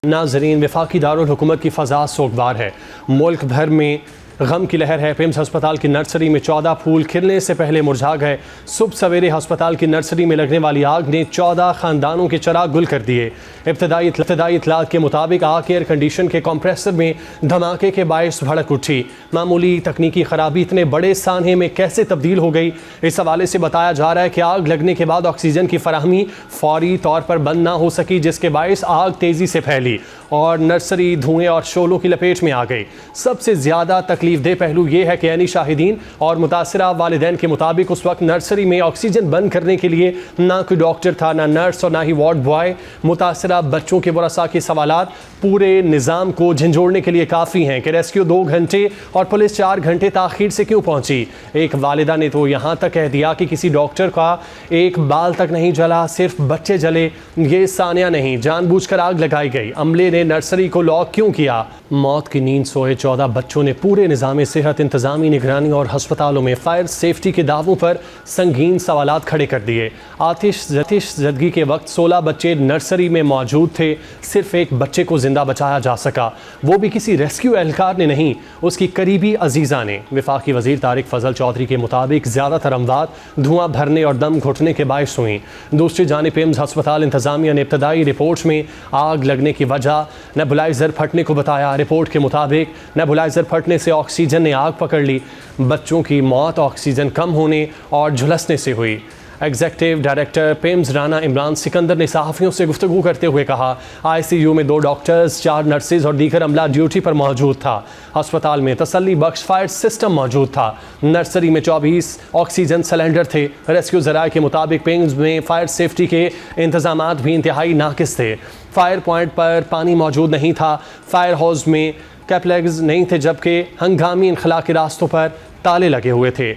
नाज़रीन, वफाकी दारुल हुकूमत की फ़ज़ा सोगवार है। मुल्क भर में गम की लहर है। पिम्स अस्पताल की नर्सरी में 14 फूल खिलने से पहले मुरझा गए। सुबह सवेरे अस्पताल की नर्सरी में लगने वाली आग ने 14 ख़ानदानों के चिराग गुल कर दिए। इब्तदाई इतलात के मुताबिक आग एयर कंडीशन के कंप्रेसर में धमाके के बायस भड़क उठी। मामूली तकनीकी खराबी इतने बड़े सान्हे में कैसे तब्दील हो गई, इस हवाले से बताया जा रहा है कि आग लगने के बाद ऑक्सीजन की फराहमी फौरी तौर पर बंद ना हो सकी, जिसके बायस आग तेज़ी से फैली और नर्सरी धुएँ और शोलों की लपेट में आ गई। सबसे ज़्यादा तकलीफ दे पहलू ये है कि यानी शाहिदीन और मुतासिरा वालिदैन के मुताबिक उस वक्त नर्सरी में ऑक्सीजन बंद करने के लिए ना कोई डॉक्टर था, ना नर्स और ना ही वार्ड बॉय। मुतासिरा बच्चों के वरसा के सवालात पूरे निज़ाम को झंझोड़ने के लिए काफ़ी हैं कि रेस्क्यू 2 घंटे और पुलिस 4 घंटे ताख़ीर से क्यों पहुंची। एक वालिदा ने तो यहाँ तक कह दिया कि किसी डॉक्टर का एक बाल तक नहीं जला, सिर्फ बच्चे जले। ये सानिया नहीं, जानबूझकर आग लगाई गई। अमले ने नर्सरी को लॉक क्यों किया। मौत की नींद सोए 14 बच्चों ने पूरे निज़ाम सेहत, इंतज़ामी निगरानी और हस्पतालों में फायर सेफ्टी के दावों पर संगीन सवालात खड़े कर दिए। आतिश ज़दगी के वक्त 16 बच्चे नर्सरी में मौजूद थे। सिर्फ एक बच्चे को जिंदा बचाया जा सका, वो भी किसी रेस्क्यू एहलकार ने नहीं, उसकी करीबी अजीज़ा ने। वफाकी वज़ीर तारिक फजल चौधरी के मुताबिक ज़्यादातर अमवात धुआं भरने और दम घुटने के बायस हुई। दूसरी जानिब पिम्स अस्पताल इंतज़ामिया ने इब्तदाई रिपोर्ट में आग लगने की वजह नेबुलाइज़र फटने को बताया। रिपोर्ट के मुताबिक नेबुलाइज़र फटने से ऑक्सीजन ने आग पकड़ ली। बच्चों की मौत ऑक्सीजन कम होने और झुलसने से हुई। Executive director PIMS Rana Imran Sikandar ने सहाफ़ियों से गुफ्तगू करते हुए कहा, ICU में 2 डॉक्टर्स, 4 नर्सेज और दीगर अमला ड्यूटी पर मौजूद था। अस्पताल में तसल्ली बख्श फायर सिस्टम मौजूद था। नर्सरी में 24 ऑक्सीजन सिलेंडर थे। रेस्क्यू ज़राए के मुताबिक पिम्स में फायर सेफ्टी के इंतजामात भी इंतहाई नाकिस थे। फायर पॉइंट पर पानी मौजूद नहीं था। फायर हाउस में कैपलेग्स नहीं थे, जबकि हंगामी इनखला के रास्तों पर ताले लगे हुए थे।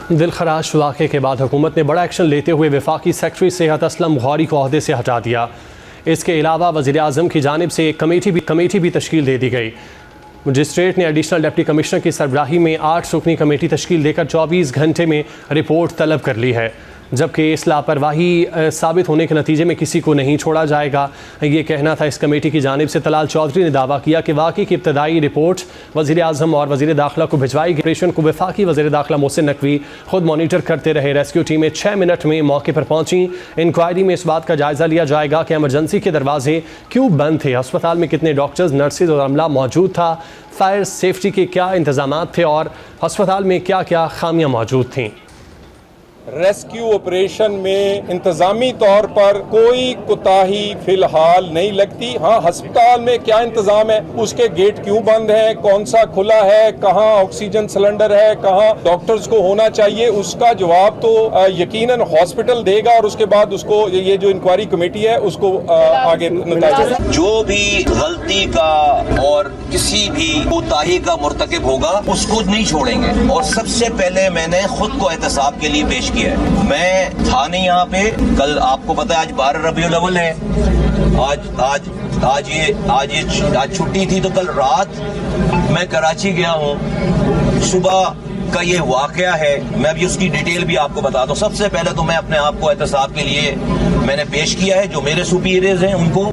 दिलखराश वाक़े के बाद हुकूमत ने बड़ा एक्शन लेते हुए वफाकी सेक्रेटरी सेहत असलम गौरी को ओहदे से हटा दिया। इसके अलावा वज़ीर आज़म की जानिब से एक कमेटी भी तश्कील दे दी गई। मजिस्ट्रेट ने एडिशनल डिप्टी कमिश्नर की सरबराही में 8 रुकनी कमेटी तश्कील देकर 24 घंटे में रिपोर्ट तलब कर ली है, जबकि इस लापरवाही साबित होने के नतीजे में किसी को नहीं छोड़ा जाएगा। ये कहना था इस कमेटी की जानिब से। तलाल चौधरी ने दावा किया कि वाक़ई की इब्तदाई रिपोर्ट वज़ीर आज़म और वज़ीर दाखिला को भिजवाई गई। ऑपरेशन को वफाकी वज़ीर दाखिला मोहसिन नकवी खुद मॉनिटर करते रहे। रेस्क्यू टीमें 6 मिनट में मौके पर पहुंची। इंक्वायरी में इस बात का जायज़ा लिया जाएगा कि एमरजेंसी के दरवाजे क्यों बंद थे, अस्पताल में कितने डॉक्टर्स, नर्सेज और अमला मौजूद था, फायर सेफ्टी के क्या इंतज़ामात थे और अस्पताल में क्या क्या खामियाँ मौजूद थीं। रेस्क्यू ऑपरेशन में इंतजामी तौर पर कोई कोताही फिलहाल नहीं लगती। हाँ, अस्पताल में क्या इंतजाम है, उसके गेट क्यों बंद है, कौन सा खुला है, कहाँ ऑक्सीजन सिलेंडर है, कहाँ डॉक्टर्स को होना चाहिए, उसका जवाब तो यकीनन हॉस्पिटल देगा और उसके बाद उसको ये जो इंक्वायरी कमेटी है उसको आगे नतीजा। जो भी गलती का और किसी भी कोताही का मुर्तकिब होगा उसको नहीं छोड़ेंगे और सबसे पहले मैंने खुद को एहतसाब के लिए पेश किया है। मैं था नहीं यहाँ पे, कल आपको पता है आज 12 रबीउल अव्वल है, आज छुट्टी थी, तो कल रात मैं कराची गया हूँ। सुबह का ये वाकया है, मैं भी उसकी डिटेल भी आपको बता दूं। सबसे पहले तो मैं अपने आप को एहतसाब के लिए मैंने पेश किया है, जो मेरे सुपीरियर्स हैं उनको।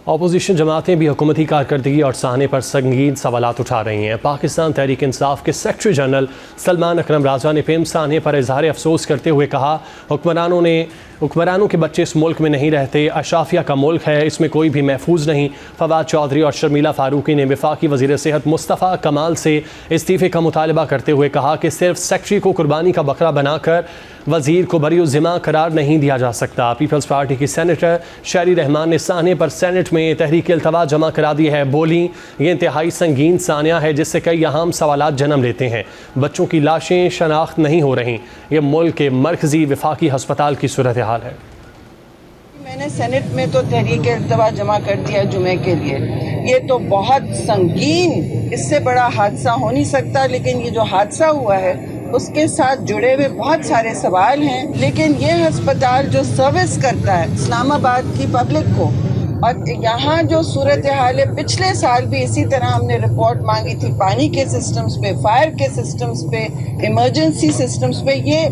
अपोजिशन जमातें भी हुकूमती कारकर्दगी और साहने पर संगीन सवालात उठा रही हैं। पाकिस्तान तहरीक इंसाफ के सेक्रेटरी जनरल सलमान अकरम राजा ने पिम्स साहने पर इजहार अफसोस करते हुए कहा, हुक्मरानों के बच्चे इस मुल्क में नहीं रहते, अशाफिया का मुल्क है, इसमें कोई भी महफूज नहीं। फवाद चौधरी और शर्मिला फारूकी ने वफाकी वज़ीर सेहत मुस्तफ़ा कमाल से इस्तीफ़े का मुतालबा करते हुए कहा कि सिर्फ सेक्रेटरी को कुर्बानी का बकरा बनाकर वज़ीर को बरीउज़्ज़िम्मा करार नहीं दिया जा सकता। पीपल्स पार्टी की सेनेटर शहरी रहमान ने साहने पर सेनेट में तहरीक इल्तवा जमा करा दी है। बोली, ये इंतहाई संगीन सानिया है जिससे कई अहम सवालात जन्म लेते हैं। बच्चों की लाशें शनाख्त नहीं हो रही, ये मुल्क के मरकज़ी वफाकी हस्पताल की सूरत हाल है। मैंने सेनेट में तो तहरीक इल्तवा जमा कर दिया जुमे के लिए। ये तो बहुत संगीन, इससे बड़ा हादसा हो नहीं सकता, लेकिन ये जो हादसा हुआ है उसके साथ जुड़े हुए बहुत सारे सवाल हैं। लेकिन ये अस्पताल जो सर्विस करता है इस्लामाबाद की पब्लिक को, और यहाँ जो सूरत हाल है, पिछले साल भी इसी तरह हमने रिपोर्ट मांगी थी पानी के सिस्टम्स पे, फायर के सिस्टम्स पे, इमरजेंसी सिस्टम्स पे। ये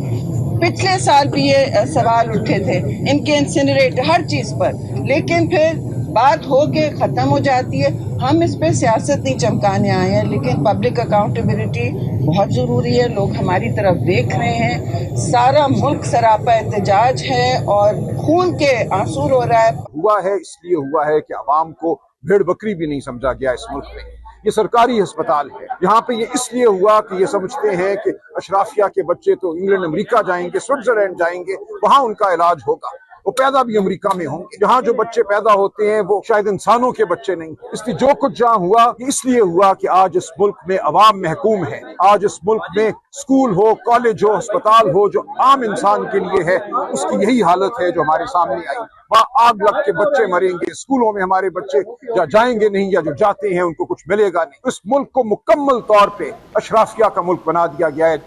पिछले साल भी ये सवाल उठे थे, इनके इंसिनरेटर हर चीज़ पर। लेकिन फिर बात हो के ख़त्म हो जाती है। हम इस पे सियासत नहीं चमकाने आए हैं, लेकिन पब्लिक अकाउंटेबिलिटी बहुत ज़रूरी है। लोग हमारी तरफ देख रहे हैं, सारा मुल्क सरापा एहतजाज है और खून के आंसू रो रहा है। हुआ है इसलिए हुआ है कि आवाम को भेड़ बकरी भी नहीं समझा गया इस मुल्क में। ये सरकारी अस्पताल है, यहाँ पे ये इसलिए हुआ कि ये समझते हैं कि अशराफिया के बच्चे तो इंग्लैंड अमेरिका जाएंगे, स्विट्जरलैंड जाएंगे, वहां उनका इलाज होगा। वो पैदा भी अमेरिका में होंगे। जहाँ जो बच्चे पैदा होते हैं वो शायद इंसानों के बच्चे नहीं। इसलिए जो कुछ जहाँ हुआ इसलिए हुआ कि आज इस मुल्क में अवाम महकूम है। आज इस मुल्क में स्कूल हो, कॉलेज हो, अस्पताल हो, जो आम इंसान के लिए है, उसकी यही हालत है जो हमारे सामने आई। वहाँ आग लग के बच्चे मरेंगे, स्कूलों में हमारे बच्चे या जाएंगे नहीं या जो जाते हैं उनको कुछ मिलेगा नहीं। इस मुल्क को मुकम्मल तौर पे अशराफिया का मुल्क बना दिया गया है।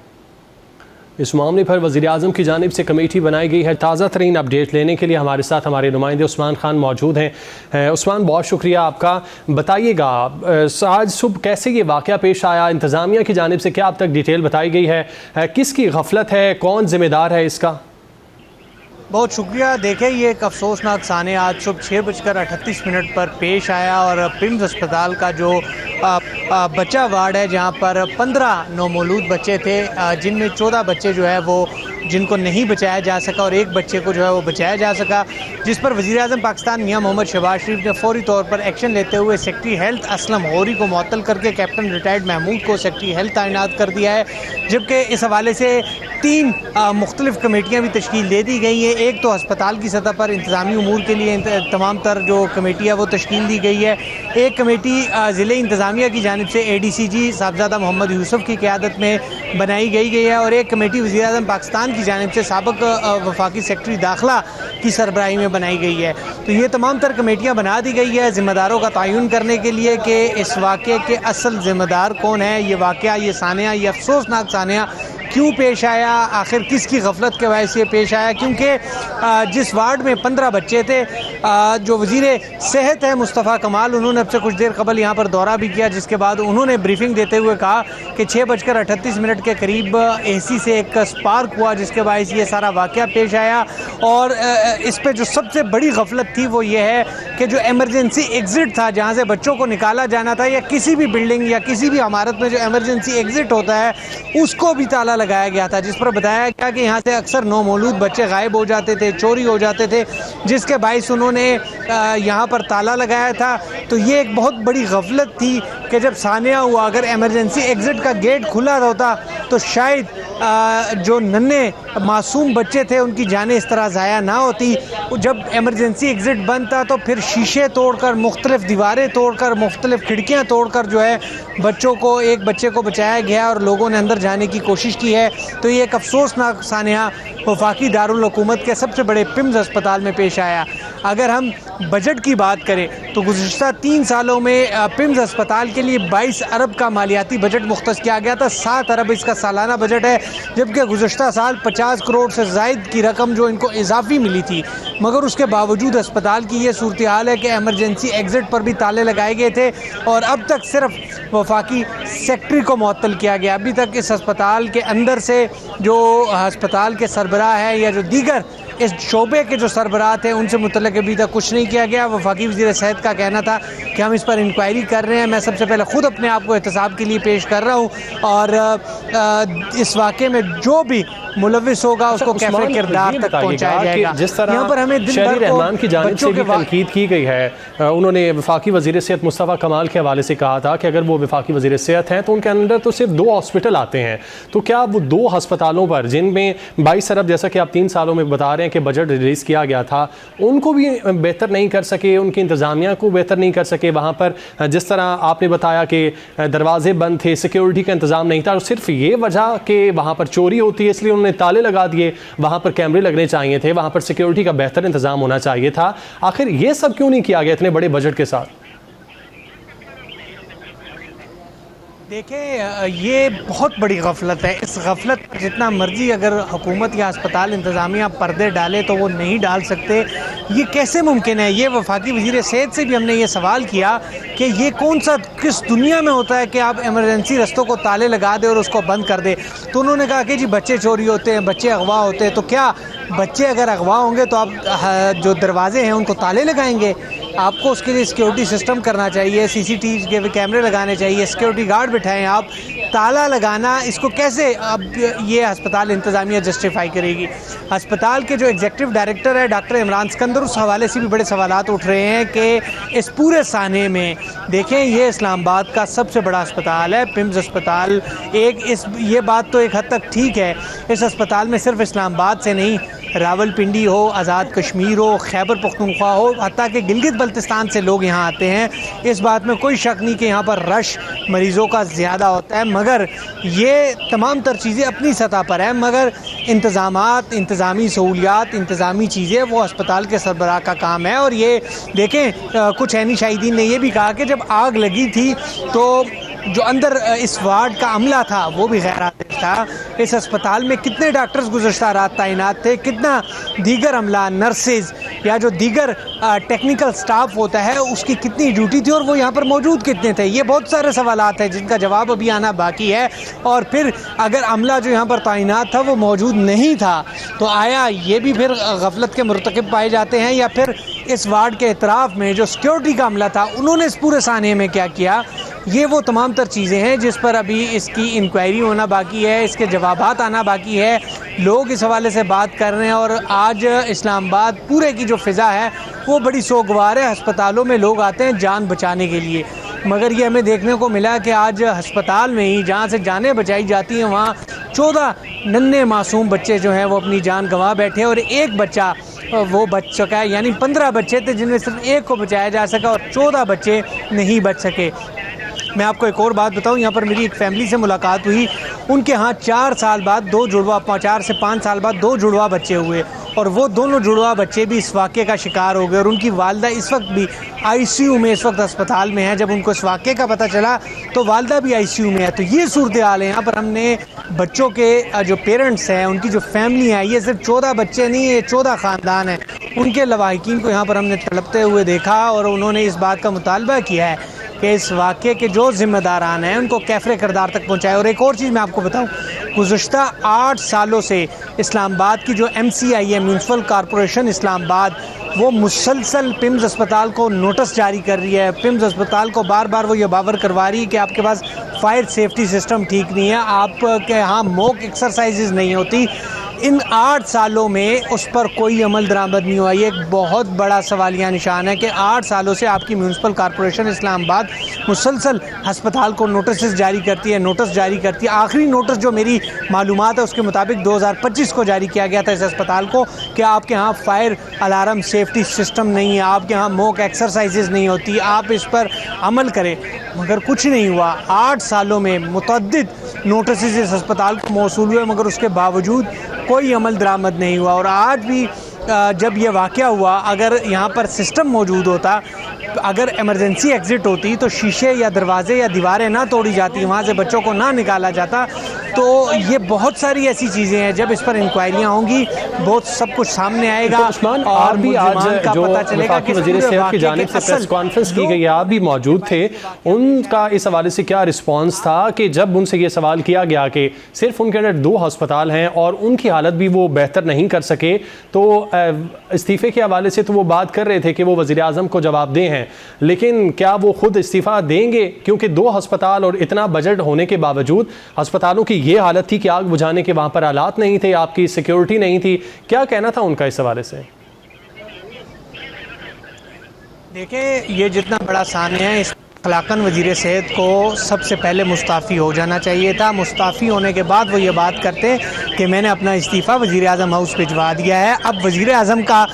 इस मामले पर वज़ीर-ए-आज़म की जानिब से कमेटी बनाई गई है। ताज़ा तरीन अपडेट लेने के लिए हमारे साथ हमारे नुमाइंदे उस्मान खान मौजूद हैं। उस्मान, बहुत शुक्रिया आपका। बताइएगा आज सुबह कैसे ये वाक़या पेश आया, इंतज़ामिया की जानिब से क्या अब तक डिटेल बताई गई है, किसकी गफलत है, कौन ज़िम्मेदार है इसका? बहुत शुक्रिया। देखें, ये एक अफसोसनाक सानिया आज सुबह 6:38 पर पेश आया और पिम्स अस्पताल का जो बच्चा वार्ड है, जहां पर 15 नौमौलूद बच्चे थे, जिनमें 14 बच्चे जो है वो जिनको नहीं बचाया जा सका और एक बच्चे को जो है वो बचाया जा सका, जिस पर वज़ीर-ए-आज़म पाकिस्तान मियां मोहम्मद शहबाज शरीफ ने फौरी तौर पर एक्शन लेते हुए सेक्रेटरी हेल्थ असलम होरी को मुअत्तल करके कैप्टन रिटायर्ड महमूद को सेक्रेटरी हेल्थ तैनात कर दिया है। जबकि इस हवाले से 3 मुख्तलिफ कमेटियाँ भी तश्कील दे दी गई हैं। एक तो अस्पताल की सतह पर इंतज़ामी उमूर के लिए तमाम तर जो कमेटी है वो तश्कील दी गई है। एक कमेटी ज़िले इंतज़ामिया की जानिब से ADCG साहबजादा मोहम्मद यूसुफ की क़यादत में बनाई गई है और एक कमेटी वज़ीर-ए-आज़म पाकिस्तान की जानिब से साबिक़ वफाकी सेक्रेटरी दाखिला की सरबराही में बनाई गई है। तो ये तमाम तर कमेटियाँ बना दी गई है ज़िम्मेदारों का तयन करने के लिए कि इस वाक़े के असल ज़िम्मेदार कौन है, ये वाक़या, ये सानिया, ये अफसोसनाक सानिया क्यों पेश आया, आखिर किसकी गफलत के वजह से पेश आया। क्योंकि जिस वार्ड में 15 बच्चे थे, जो वज़ीर सेहत है मुस्तफ़ा कमाल, उन्होंने अब से कुछ देर कबल यहाँ पर दौरा भी किया, जिसके बाद उन्होंने ब्रीफिंग देते हुए कहा कि 6:38 के करीब AC से एक स्पार्क हुआ, जिसके बायस ये सारा वाक़या पेश आया। और इस पर जो सबसे बड़ी गफलत थी वो ये है कि जो एमरजेंसी एग्ज़िट था, जहाँ से बच्चों को निकाला जाना था, या किसी भी बिल्डिंग या किसी भी इमारत में जो एमरजेंसी एग्ज़िट होता है उसको भी ताला लगाया गया था, जिस पर बताया गया कि यहाँ से अक्सर नौमौलूद बच्चे गायब हो जाते थे, चोरी हो जाते थे, जिसके बायस उन्होंने यहाँ पर ताला लगाया था। तो ये एक बहुत बड़ी गफलत थी कि जब सानिया हुआ, अगर एमरजेंसी एग्ज़िट का गेट खुला होता तो शायद जो नन्हे मासूम बच्चे थे उनकी जानें इस तरह ज़ाया ना होती। जब एमरजेंसी एग्ज़िट बंद था तो फिर शीशे तोड़कर, मुख्तलिफ दीवारें तोड़कर, मुख्तलिफ खिड़कियाँ तोड़कर जो है बच्चों को, एक बच्चे को बचाया गया और लोगों ने अंदर जाने की कोशिश की है। तो ये एक अफसोसनाक सानिया वफाकी दारुल हुकूमत के सबसे बड़े पिम्स अस्पताल में पेश आया। अगर हम बजट की बात करें तो गुज़िश्ता 3 सालों में पिम्स अस्पताल के लिए 22 अरब का मालियाती बजट मुख्तस किया गया था। 7 अरब इसका सालाना बजट है, जबकि गुज़िश्ता साल 50 करोड़ से ज़ायद की रकम जो इनको इजाफी मिली थी। मगर उसके बावजूद अस्पताल की ये सूरत हाल है कि एमरजेंसी एग्ज़िट पर भी ताले लगाए गए थे और अब तक सिर्फ वफाकी सेक्रेटरी को मुअत्तल किया गया। अभी तक इस अस्पताल के अंदर से जो अस्पताल के सरबराह है या जो दीगर इस शोबे के जो सरबराह थे उनसे मुतल्लिक़ अभी तक कुछ नहीं किया गया। वफाकी वज़ीर सेहत का कहना था कि हम इस पर इंक्वायरी कर रहे हैं। मैं सबसे पहले ख़ुद अपने आप को एहतसाब के लिए पेश कर रहा हूँ और इस वाक़े में जो भी मुलव्विस होगा उसको कैफ़े किरदार तक पहुँचाया जाएगा। जिस तरह यहाँ पर हमें शहरी रहमान की जानिब से भी तनकीद की गई है, उन्होंने वफाकी वज़ीर सेहत मुस्तफ़ा कमाल के हवाले से कहा था कि अगर वो वफाकी वज़ीर सेहत हैं तो उनके अंदर तो सिर्फ 2 हॉस्पिटल आते हैं, तो क्या वो 2 हस्पतालों पर जिनमें 22 अरब जैसा कि आप 3 सालों में बता रहे हैं कि बजट रिलीज़ किया गया था, उनको भी बेहतर नहीं कर सके, उनकी इंतज़ामिया को बेहतर नहीं कर सके। वहाँ पर जिस तरह आपने बताया कि दरवाजे बंद थे, सिक्योरिटी का इंतज़ाम नहीं था, और सिर्फ ये वजह कि वहाँ पर चोरी होती है इसलिए उन्होंने ताले लगा दिए। वहाँ पर कैमरे लगने चाहिए थे, वहाँ पर सिक्योरिटी का बेहतर इंतज़ाम होना चाहिए था। आखिर ये सब क्यों नहीं किया गया इतने बड़े बजट के साथ? देखें, ये बहुत बड़ी गफलत है। इस गफलत पर जितना मर्जी अगर हुकूमत या अस्पताल इंतज़ामिया पर्दे डाले तो वो नहीं डाल सकते। ये कैसे मुमकिन है? ये वफाकी वज़ीर सेहत से भी हमने ये सवाल किया कि ये कौन सा, किस दुनिया में होता है कि आप एमरजेंसी रस्तों को ताले लगा दे और उसको बंद कर दे। तो उन्होंने कहा कि जी बच्चे चोरी होते हैं, बच्चे अगवा होते हैं, तो क्या बच्चे अगर अगवा होंगे तो आप जो दरवाजे हैं उनको ताले लगाएंगे। आपको उसके लिए सिक्योरिटी सिस्टम करना चाहिए, सीसीटीवी के कैमरे लगाने चाहिए, सिक्योरिटी गार्ड बिठाएं आप। ताला लगाना, इसको कैसे अब ये अस्पताल इंतज़ामिया जस्टिफाई करेगी? अस्पताल के जो एग्जीक्यूटिव डायरेक्टर है डॉक्टर इमरान सिकंदर, उस हवाले से भी बड़े सवालात उठ रहे हैं कि इस पूरे साने में देखें, ये इस्लामाबाद का सबसे बड़ा अस्पताल है, पिम्स अस्पताल। ये बात तो एक हद तक ठीक है, इस अस्पताल में सिर्फ इस्लामाबाद से नहीं, रावलपिंडी हो, आज़ाद कश्मीर हो, खैबर पख्तूनख्वा हो, हत्ता कि गिलगित बल्तिस्तान से लोग यहाँ आते हैं। इस बात में कोई शक नहीं कि यहाँ पर रश मरीज़ों का ज़्यादा होता है, मगर ये तमाम तर चीज़ें अपनी सतह पर हैं, मगर इंतज़ामात, इंतज़ामी सहूलियात, इंतज़ामी चीज़ें वो अस्पताल के सरबराह का काम है। और ये देखें, कुछ ऐनी शाहिदीन ने यह भी कहा कि जब आग लगी थी तो जो अंदर इस वार्ड का अमला था वो भी गैर हाजिर था। इस अस्पताल में कितने डॉक्टर्स गुज़श्ता रात तैनात थे, कितना दीगर अमला, नर्सेज या जो दीगर टेक्निकल स्टाफ होता है उसकी कितनी ड्यूटी थी और वो यहाँ पर मौजूद कितने थे? ये बहुत सारे सवालात हैं जिनका जवाब अभी आना बाकी है। और फिर अगर अमला जो यहाँ पर तैनात था वो मौजूद नहीं था तो आया ये भी फिर गफलत के मुर्तकिब पाए जाते हैं, या फिर इस वार्ड के इतराफ़ में जो सिक्योरिटी का अमला था उन्होंने इस पूरे साने में क्या किया? ये वो तमाम तर चीज़ें हैं जिस पर अभी इसकी इंक्वायरी होना बाकी है, इसके जवाबात आना बाकी है। लोग इस हवाले से बात कर रहे हैं और आज इस्लामाबाद पूरे की जो फ़िज़ा है वो बड़ी सोगवार है। अस्पतालों में लोग आते हैं जान बचाने के लिए, मगर ये हमें देखने को मिला कि आज अस्पताल में ही जहाँ से जानें बचाई जाती हैं वहाँ 14 नन्हे मासूम बच्चे जो हैं वो अपनी जान गंवा बैठे और एक बच्चा वो बच चुका है। यानी 15 बच्चे थे जिनमें सिर्फ एक को बचाया जा सका और 14 बच्चे नहीं बच सके। मैं आपको एक और बात बताऊं, यहाँ पर मेरी एक फैमिली से मुलाकात हुई, उनके यहाँ 4 साल बाद 4 से 5 साल बाद 2 जुड़वा बच्चे हुए और वो दोनों जुड़वा बच्चे भी इस वाक़े का शिकार हो गए और उनकी वालदा इस वक्त भी आईसीयू में, इस वक्त अस्पताल में है। जब उनको इस वाक़े का पता चला तो वालदा भी आईसीयू में है। तो ये सूरत हाल है। यहाँ पर हमने बच्चों के जो पेरेंट्स हैं, उनकी जो फैमिली है, ये सिर्फ 14 बच्चे नहीं, ये 14 ख़ानदान हैं, उनके लवाहिकीन को यहाँ पर हमने तड़पते हुए देखा और उन्होंने इस बात का मुतालबा किया है कि इस वाक़े के जो ज़िम्मेदारान हैं उनको कैफ़रे किरदार तक पहुँचाए। और एक और चीज़ मैं आपको बताऊँ, गुज़श्ता 8 सालों से इस्लामाबाद की जो MCI है, म्यूनसिपल कॉरपोरेशन इस्लामाबाद, वो मुसलसल पिम्स अस्पताल को नोटिस जारी कर रही है। पिम्स अस्पताल को बार बार वो ये बावर करवा रही है कि आपके पास फायर सेफ्टी सिस्टम ठीक नहीं है, आपके यहाँ मॉक एक्सरसाइजेज नहीं होती। इन 8 सालों में उस पर कोई अमल दरामद नहीं हुआ। ये एक बहुत बड़ा सवालिया निशान है कि 8 सालों से आपकी म्यूनसिपल कॉरपोरेशन इस्लामाबाद मुसलसल अस्पताल को नोटिस जारी करती है। आखिरी नोटिस जो मेरी मालूमात है उसके मुताबिक 2025 को जारी किया गया था इस अस्पताल को कि आपके यहाँ फायर अलार्म सेफ्टी सिस्टम नहीं है, आपके यहाँ मॉक एक्सरसाइजेज नहीं होती, आप इस पर अमल करें, मगर कुछ नहीं हुआ। 8 सालों में मुतअद्दिद नोटिस इस अस्पताल को मौसूल हुए मगर उसके बावजूद कोई अमल दरामद नहीं हुआ। और आज भी जब ये वाक़या हुआ, अगर यहाँ पर सिस्टम मौजूद होता, अगर इमरजेंसी एग्ज़िट होती तो शीशे या दरवाजे या दीवारें ना तोड़ी जाती, वहाँ से बच्चों को ना निकाला जाता। तो ये बहुत सारी ऐसी चीज़ें हैं, जब इस पर इंक्वायरियाँ होंगी बहुत सब कुछ सामने आएगा। तो और भी आज का जो पता चलेगा कि वज़ीर सेहत की जानिब से प्रेस कॉन्फ्रेंस की गई, आप भी मौजूद थे, उनका इस हवाले से क्या रिस्पॉन्स था कि जब उनसे ये सवाल किया गया कि सिर्फ उनके अंदर 2 अस्पताल हैं और उनकी हालत भी वो बेहतर नहीं कर सके, तो इस्तीफ़े के हवाले से तो वो बात कर रहे थे कि वो वज़ीर आज़म को जवाबदेह हैं, लेकिन क्या वो खुद इस्तीफ़ा देंगे? क्योंकि 2 अस्पताल और इतना बजट होने के बावजूद अस्पतालों की ये हालत थी कि आग बुझाने के वहाँ पर आलात नहीं थे, आपकी सिक्योरिटी नहीं थी। क्या कहना था उनका इस हवाले से? देखें, ये जितना बड़ा साने है, इस अखलाकन वज़ीर सेहत को सबसे पहले मुस्ताफ़ी हो जाना चाहिए था। मुस्ताफ़ी होने के बाद वो ये बात करते कि मैंने अपना इस्तीफ़ा वज़ीर आज़म हाउस भिजवा दिया है। अब वज़ीर आज़म का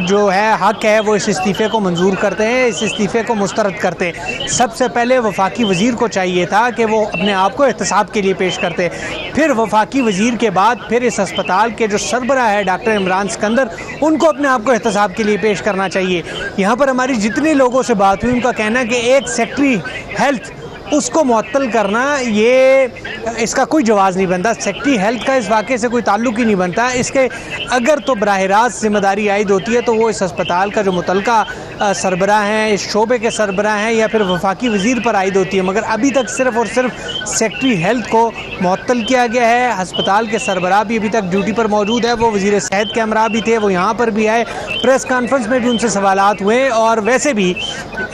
जो है हक़ है वो इस इस्तीफ़े को मंजूर करते हैं, इस इस्तीफ़े को मुस्तरद करते। सबसे पहले वफाकी वज़ीर को चाहिए था कि वो अपने आप को एहतसाब के लिए पेश करते, फिर वफाकी वज़ीर के बाद फिर इस अस्पताल के जो सरबराह है डॉक्टर इमरान सिकंदर, उनको अपने आप को एहतसाब के लिए पेश करना चाहिए। यहाँ पर हमारी जितने लोगों से बात हुई उनका कहना है कि एक सेक्रेटरी हेल्थ उसको मुअत्तल करना, ये इसका कोई जवाज़ नहीं बनता। सेक्रेटरी हेल्थ का इस वाक़े से कोई ताल्लुक़ ही नहीं बनता। इसके अगर तो बराह रास्त ज़िम्मेदारी आयद होती है तो वो इस अस्पताल का जो मुतलका सरबराह हैं, इस शोबे के सरबराह हैं, या फिर वफाकी वज़ीर पर आयद होती है। मगर अभी तक सिर्फ़ और सिर्फ सेक्रेटरी हेल्थ को मुअत्तल किया गया है। अस्पताल के सरबराह भी अभी तक ड्यूटी पर मौजूद है, वो वज़ीर सेहत के हमरा भी थे, वो यहाँ पर भी आए, प्रेस कॉन्फ्रेंस में भी उनसे सवालात हुए। और वैसे भी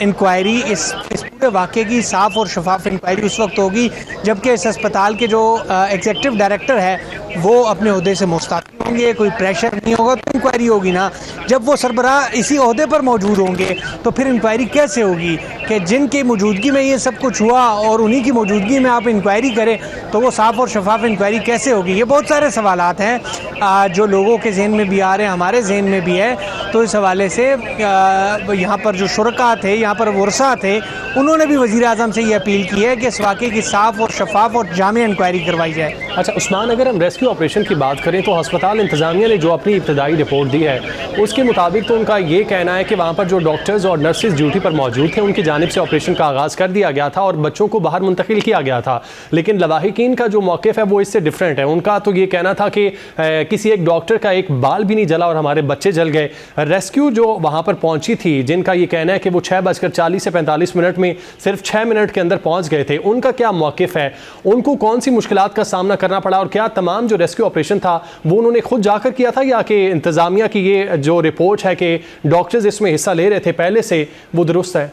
इंक्वायरी इस पूरे वाक़े की साफ़ और शफाफ इंक्वायरी उस वक्त होगी जबकि इस अस्पताल के जो एग्जीक्यूटिव डायरेक्टर है वो अपने ओहदे से मुस्तफ़ी होंगे, कोई प्रेशर नहीं होगा तो इंक्वायरी होगी ना। जब वो सरबराह इसी ओहदे पर मौजूद होंगे तो फिर इंक्वायरी कैसे होगी कि जिनकी मौजूदगी में ये सब कुछ हुआ और उन्हीं की मौजूदगी में आप इंक्वायरी करें तो वो साफ़ और शफाफ इंक्वायरी कैसे होगी। ये बहुत सारे सवालात हैं जो लोगों के जहन में भी आ रहे हैं, हमारे जहन में भी है। तो इस हवाले से यहाँ पर जो शुरका थे, यहाँ पर वर्सा थे, उन्होंने भी वज़ीर आज़म से ये अपील की है कि इस वाक़े की साफ़ और शफाफ और जामिया इंक्वायरी करवाई जाए। अच्छा उस्मान, अगर हम रेस्क्यू ऑपरेशन की बात करें तो अस्पताल इंतज़ामिया ने जो अपनी इब्तदाई रिपोर्ट दी है उसके मुताबिक तो उनका ये कहना है कि वहाँ पर जो डॉक्टर्स और नर्सेज ड्यूटी पर मौजूद थे उनकी जानिब से ऑपरेशन का आगाज़ कर दिया गया था और बच्चों को बाहर मुंतकिल किया गया था। लेकिन लवाहिकीन का जो मौक़िफ़ है वो इससे डिफरेंट है। उनका तो ये कहना था कि किसी एक डॉक्टर का एक बाल भी नहीं जला और हमारे बच्चे जल गए। रेस्क्यू जो वहाँ पर पहुँची थी, जिनका ये कहना है कि वो 6:40 से 45 मिनट में सिर्फ 6 मिनट के अंदर पहुँच गए थे, उनका क्या मौक़िफ़ है, उनको कौन सी मुश्किलात का सामना करना पड़ा और क्या तमाम जो रेस्क्यू ऑपरेशन था वो उन्होंने खुद जाकर किया था या कि इंतज़ामिया की ये जो रिपोर्ट है कि डॉक्टर्स इसमें हिस्सा ले रहे थे पहले से, वो दुरुस्त है?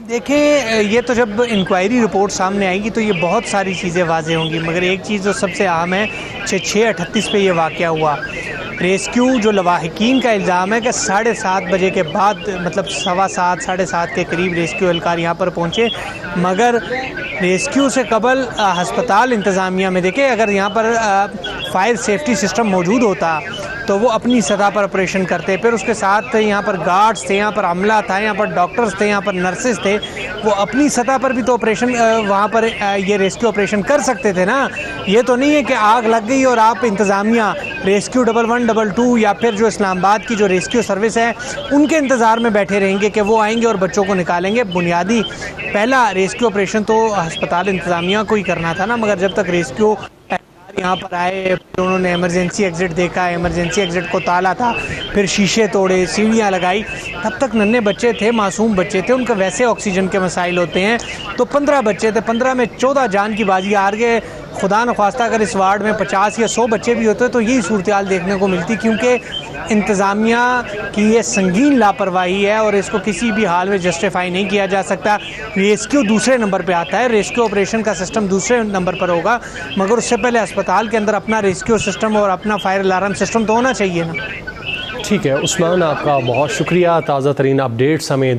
देखिए, ये तो जब इंक्वायरी रिपोर्ट सामने आएगी तो ये बहुत सारी चीज़ें वाज़ेह होंगी, मगर एक चीज़ जो सबसे अहम है 6:38 पे ये वाक़या हुआ। रेस्क्यू जो लवाहिकीन का इल्ज़ाम है कि 7:30 बजे के बाद, मतलब 7:15 7:30 के करीब रेस्क्यू एहलकार यहाँ पर पहुँचे, मगर रेस्क्यू से कबल हस्पताल इंतज़ामिया में देखें अगर यहाँ पर फायर सेफ्टी सिस्टम मौजूद होता तो वो अपनी सतह पर ऑपरेशन करते। फिर उसके साथ यहाँ पर गार्ड्स थे, यहाँ पर अमला था, यहाँ पर डॉक्टर्स थे, यहाँ पर नर्सेज थे, वो अपनी सतह पर भी तो ऑपरेशन वहाँ पर ये रेस्क्यू ऑपरेशन कर सकते थे ना। ये तो नहीं है कि आग लग गई और आप इंतज़ामिया रेस्क्यू 1112 या फिर जो इस्लामाबाद की जो रेस्क्यू सर्विस है उनके इंतज़ार में बैठे रहेंगे कि वो आएंगे और बच्चों को निकालेंगे। बुनियादी पहला रेस्क्यू ऑपरेशन तो अस्पताल इंतज़ामिया को ही करना था ना। मगर जब तक रेस्क्यू यहाँ पर आए, फिर उन्होंने इमरजेंसी एग्ज़िट देखा, इमरजेंसी एग्ज़िट को ताला था, फिर शीशे तोड़े, सीढ़ियाँ लगाई, तब तक नन्हे बच्चे थे, मासूम बच्चे थे, उनका वैसे ऑक्सीजन के मसाइल होते हैं। तो 15 बच्चे थे, 15 में 14 जान की बाजी हार गए। खुदा न ख्वास्ता अगर इस वार्ड में 50 या 100 बच्चे भी होते तो यही सूरत हाल देखने को मिलती, क्योंकि इंतज़ामिया की ये संगीन लापरवाही है और इसको किसी भी हाल में जस्टिफाई नहीं किया जा सकता। रेस्क्यू दूसरे नंबर पे आता है, रेस्क्यू ऑपरेशन का सिस्टम दूसरे नंबर पर होगा, मगर उससे पहले अस्पताल के अंदर अपना रेस्क्यू सिस्टम और अपना फायर अलार्म सिस्टम तो होना चाहिए ना। ठीक है उस्मान, आपका बहुत शुक्रिया ताज़ा तरीन अपडेट्स हमें